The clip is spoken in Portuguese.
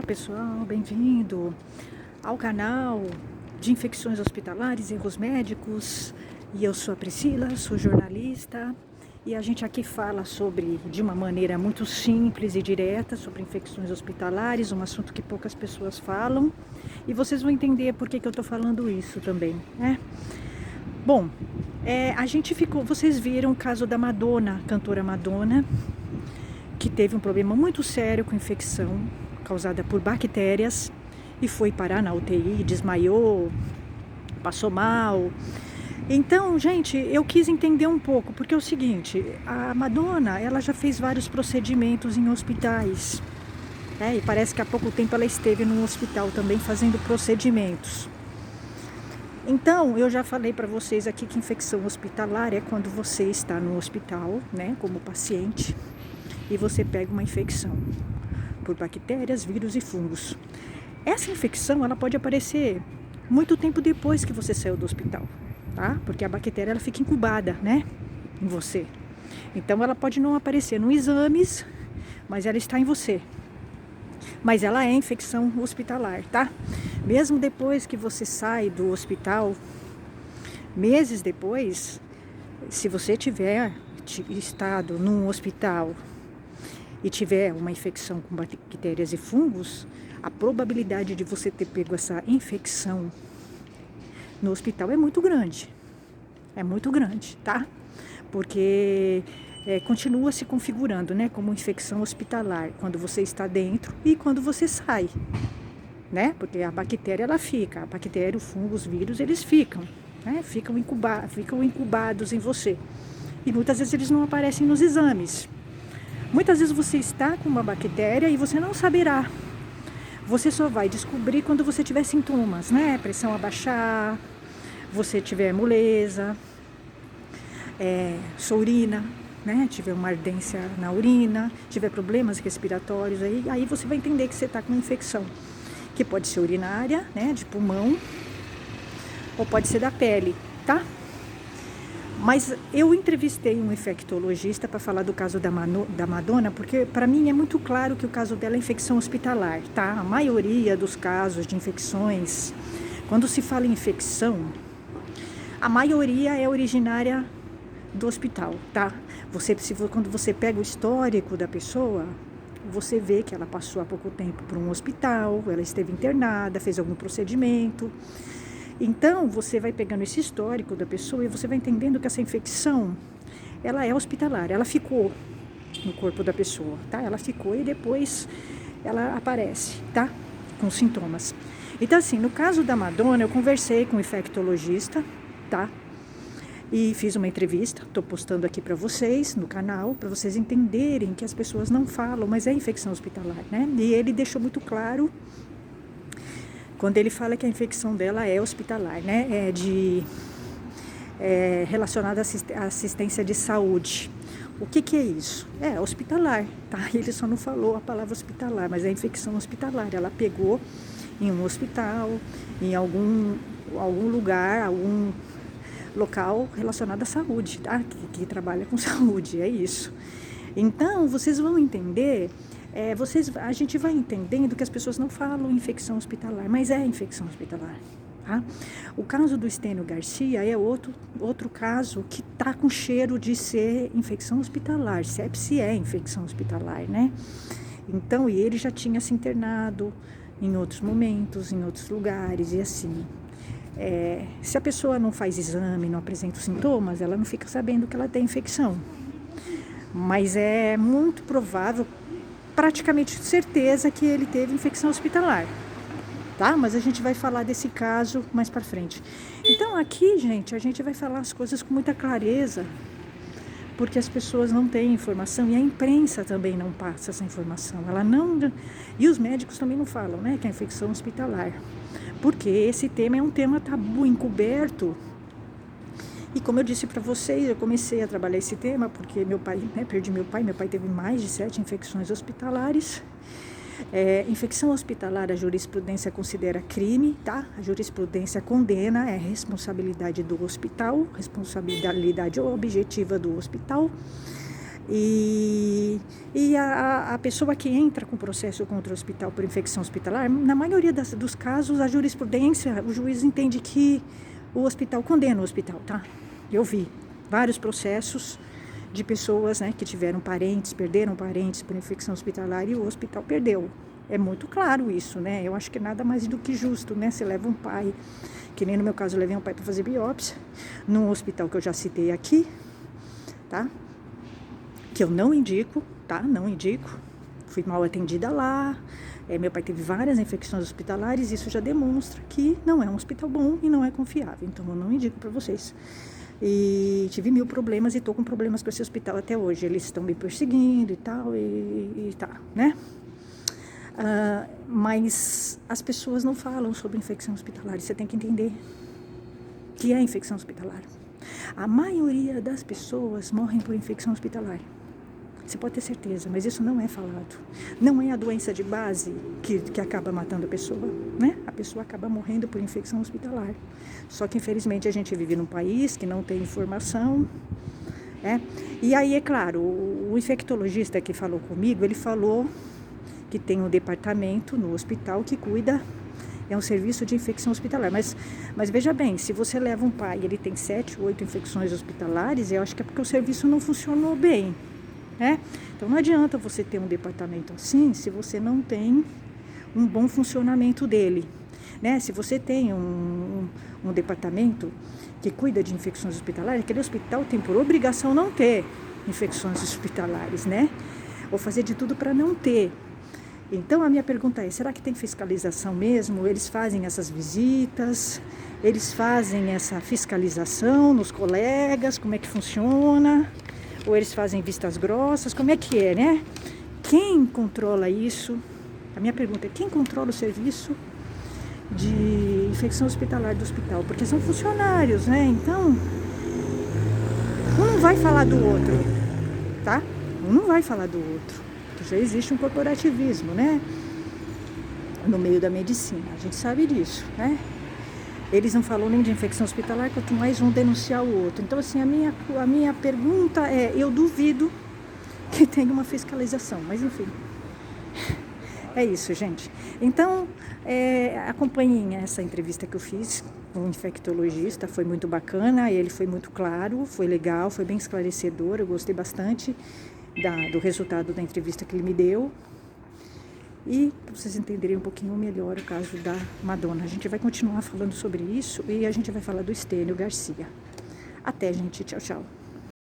pessoal, bem-vindo ao canal de infecções hospitalares e erros médicos. E eu sou a Priscila, sou jornalista e a gente aqui fala sobre, de uma maneira muito simples e direta, sobre infecções hospitalares, um assunto que poucas pessoas falam, e vocês vão entender por que eu tô falando isso também, né? Bom, vocês viram o caso da Madonna, cantora Madonna, que teve um problema muito sério com infecção causada por bactérias e foi parar na UTI, desmaiou, passou mal. Então, gente, eu quis entender um pouco, porque é o seguinte, a Madonna, ela já fez vários procedimentos em hospitais, né? E parece que há pouco tempo ela esteve num hospital também fazendo procedimentos. Então, eu já falei para vocês aqui que infecção hospitalar é quando você está no hospital, né, como paciente, e você pega uma infecção por bactérias, vírus e fungos. Essa infecção, ela pode aparecer muito tempo depois que você saiu do hospital, tá? Porque a bactéria, ela fica incubada, né, em você. Então, ela pode não aparecer nos exames, mas ela está em você. Mas ela é infecção hospitalar, tá? Mesmo depois que você sai do hospital, meses depois, se você tiver estado num hospital e tiver uma infecção com bactérias e fungos, a probabilidade de você ter pego essa infecção no hospital é muito grande. É muito grande, tá? Porque continua se configurando, né, como infecção hospitalar quando você está dentro e quando você sai, né? Porque a bactéria, ela fica, a bactéria, o fungo, os vírus, eles ficam, né? Ficam incubados em você. E muitas vezes eles não aparecem nos exames. Muitas vezes você está com uma bactéria e você não saberá. Você só vai descobrir quando você tiver sintomas, né? Pressão abaixar, você tiver moleza, sua urina, né? Tiver uma ardência na urina, tiver problemas respiratórios, aí você vai entender que você está com uma infecção, que pode ser urinária, né? De pulmão, ou pode ser da pele, tá? Mas eu entrevistei um infectologista para falar do caso da Madonna, porque para mim é muito claro que o caso dela é infecção hospitalar, tá? A maioria dos casos de infecções, quando se fala em infecção, a maioria é originária do hospital, tá? Quando você pega o histórico da pessoa, você vê que ela passou há pouco tempo por um hospital, ela esteve internada, fez algum procedimento. Então, você vai pegando esse histórico da pessoa e você vai entendendo que essa infecção, ela é hospitalar, ela ficou no corpo da pessoa, tá? Ela ficou e depois ela aparece, tá? Com sintomas. Então, assim, no caso da Madonna, eu conversei com um infectologista, tá? E fiz uma entrevista, estou postando aqui para vocês no canal, para vocês entenderem que as pessoas não falam, mas é infecção hospitalar, né? E ele deixou muito claro quando ele fala que a infecção dela é hospitalar, né? Relacionada à assistência de saúde. O que é isso? É hospitalar, tá? Ele só não falou a palavra hospitalar, mas é infecção hospitalar. Ela pegou em um hospital, em algum lugar, algum local relacionado à saúde, tá? Que trabalha com saúde, é isso. Então, vocês vão entender, a gente vai entendendo que as pessoas não falam infecção hospitalar, mas é infecção hospitalar, tá? O caso do Estênio Garcia é outro caso que tá com cheiro de ser infecção hospitalar, sepse é infecção hospitalar, né? Então, e ele já tinha se internado em outros momentos, em outros lugares, e assim, se a pessoa não faz exame, não apresenta os sintomas, ela não fica sabendo que ela tem infecção. Mas é muito provável, praticamente certeza, que ele teve infecção hospitalar, tá? Mas a gente vai falar desse caso mais pra frente. Então aqui, gente, a gente vai falar as coisas com muita clareza, porque as pessoas não têm informação e a imprensa também não passa essa informação. E os médicos também não falam, né, que é infecção hospitalar. Porque esse tema é um tema tabu, encoberto. E como eu disse para vocês, eu comecei a trabalhar esse tema porque perdi meu pai teve mais de 7 infecções hospitalares. Infecção hospitalar, a jurisprudência considera crime, tá? A jurisprudência condena, é responsabilidade do hospital, responsabilidade objetiva do hospital. A pessoa que entra com processo contra o hospital por infecção hospitalar, na maioria dos casos, a jurisprudência, o juiz entende que o hospital condena o hospital, tá? Eu vi vários processos de pessoas, né, que tiveram parentes, perderam parentes por infecção hospitalar e o hospital perdeu. É muito claro isso, né? Eu acho que nada mais do que justo, né? Você leva um pai, que nem no meu caso eu levei um pai para fazer biópsia, num hospital que eu já citei aqui, tá? Que eu não indico, tá? Não indico. Fui mal atendida lá. Meu pai teve várias infecções hospitalares. Isso já demonstra que não é um hospital bom e não é confiável. Então, eu não indico para vocês. E tive 1000 problemas e tô com problemas com esse hospital até hoje. Eles estão me perseguindo e tal, e tá, né? Mas as pessoas não falam sobre infecção hospitalar. Você tem que entender que é infecção hospitalar. A maioria das pessoas morrem por infecção hospitalar. Você pode ter certeza, mas isso não é falado. Não é a doença de base que acaba matando a pessoa, né? A pessoa acaba morrendo por infecção hospitalar. Só que, infelizmente, a gente vive num país que não tem informação, né? E aí, é claro, o infectologista que falou comigo, ele falou que tem um departamento no hospital que cuida, é um serviço de infecção hospitalar. Mas veja bem, se você leva um pai e ele tem 7, 8 infecções hospitalares, eu acho que é porque o serviço não funcionou bem, né? Então não adianta você ter um departamento assim se você não tem um bom funcionamento dele, né? Se você tem um departamento que cuida de infecções hospitalares, aquele hospital tem por obrigação não ter infecções hospitalares, né? Ou fazer de tudo para não ter. Então a minha pergunta é, será que tem fiscalização mesmo? Eles fazem essas visitas, eles fazem essa fiscalização nos colegas, como é que funciona? Ou eles fazem vistas grossas, como é que é, né? Quem controla isso? A minha pergunta é, quem controla o serviço de infecção hospitalar do hospital? Porque são funcionários, né? Então, um não vai falar do outro, tá? Um não vai falar do outro. Já existe um corporativismo, né? No meio da medicina, a gente sabe disso, né? Eles não falam nem de infecção hospitalar, quanto mais um denunciar o outro. Então, assim, a minha pergunta é, eu duvido que tenha uma fiscalização, mas enfim. É isso, gente. Então, acompanhem essa entrevista que eu fiz com um infectologista, foi muito bacana, ele foi muito claro, foi legal, foi bem esclarecedor, eu gostei bastante do resultado da entrevista que ele me deu. E para vocês entenderem um pouquinho melhor o caso da Madonna. A gente vai continuar falando sobre isso e a gente vai falar do Estênio Garcia. Até, gente. Tchau, tchau.